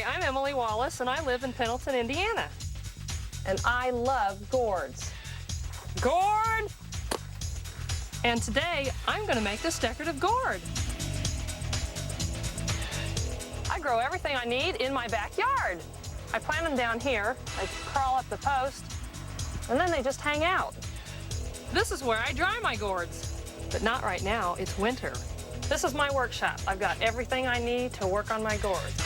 Hi, I'm Emily Wallace, and I live in Pendleton, Indiana. And I love gourds. Gourd! And today, I'm going to make this decorative gourd. I grow everything I need in my backyard. I plant them down here, I crawl up the post, and then they just hang out. This is where I dry my gourds. But not right now, it's winter. This is my workshop. I've got everything I need to work on my gourds.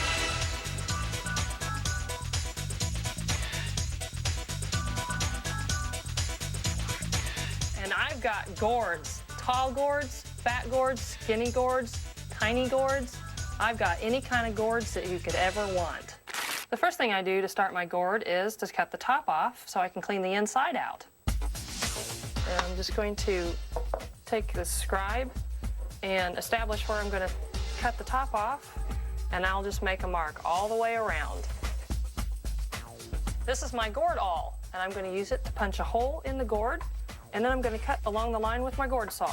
And I've got gourds, tall gourds, fat gourds, skinny gourds, tiny gourds. I've got any kind of gourds that you could ever want. The first thing I do to start my gourd is to cut the top off so I can clean the inside out. And I'm just going to take the scribe and establish where I'm going to cut the top off, and I'll just make a mark all the way around. This is my gourd awl, and I'm going to use it to punch a hole in the gourd, and then I'm going to cut along the line with my gourd saw.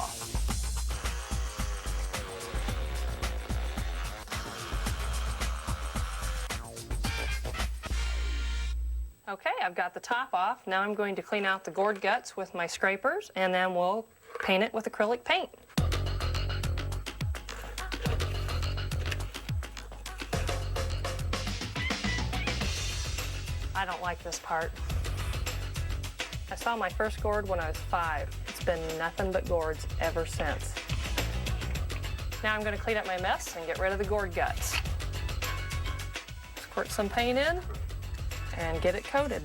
Okay, I've got the top off. Now I'm going to clean out the gourd guts with my scrapers, and then we'll paint it with acrylic paint. I don't like this part. I saw my first gourd when I was 5. It's been nothing but gourds ever since. Now I'm going to clean up my mess and get rid of the gourd guts. Squirt some paint in and get it coated.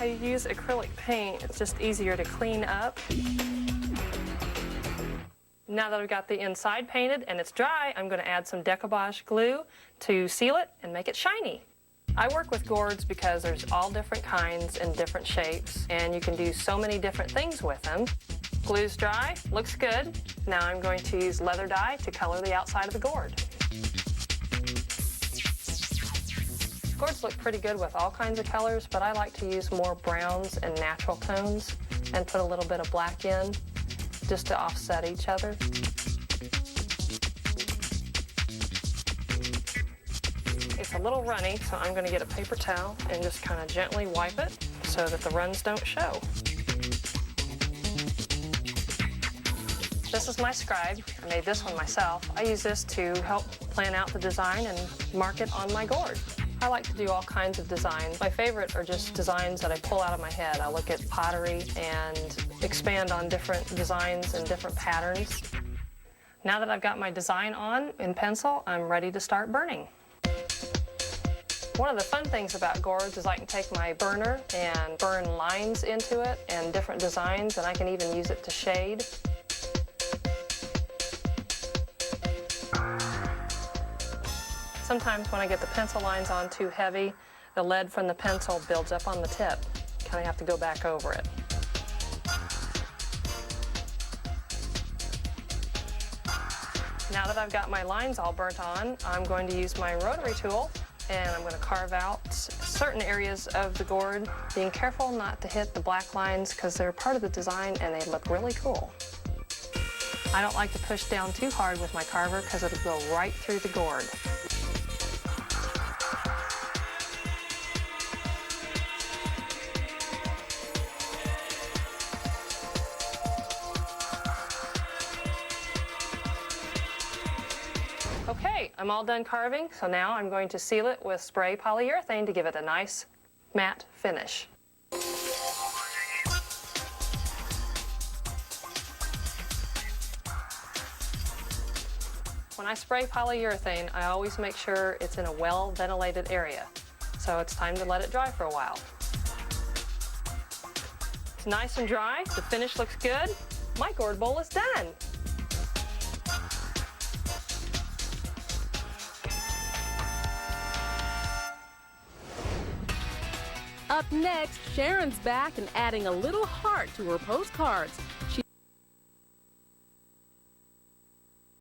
I use acrylic paint. It's just easier to clean up. Now that I've got the inside painted and it's dry, I'm going to add some decoupage glue to seal it and make it shiny. I work with gourds because there's all different kinds and different shapes, and you can do so many different things with them. Glue's dry, looks good. Now I'm going to use leather dye to color the outside of the gourd. Gourds look pretty good with all kinds of colors, but I like to use more browns and natural tones and put a little bit of black in just to offset each other. It's a little runny, so I'm going to get a paper towel and just kind of gently wipe it so that the runs don't show. This is my scribe. I made this one myself. I use this to help plan out the design and mark it on my gourd. I like to do all kinds of designs. My favorite are just designs that I pull out of my head. I look at pottery and expand on different designs and different patterns. Now that I've got my design on in pencil, I'm ready to start burning. One of the fun things about gourds is I can take my burner and burn lines into it and different designs, and I can even use it to shade. Sometimes when I get the pencil lines on too heavy, the lead from the pencil builds up on the tip. Kind of have to go back over it. Now that I've got my lines all burnt on, I'm going to use my rotary tool, and I'm going to carve out certain areas of the gourd, being careful not to hit the black lines because they're part of the design and they look really cool. I don't like to push down too hard with my carver because it'll go right through the gourd. Okay, I'm all done carving, so now I'm going to seal it with spray polyurethane to give it a nice matte finish. When I spray polyurethane, I always make sure it's in a well-ventilated area, so it's time to let it dry for a while. It's nice and dry, the finish looks good. My gourd bowl is done. Up next, Sharon's back and adding a little heart to her postcards.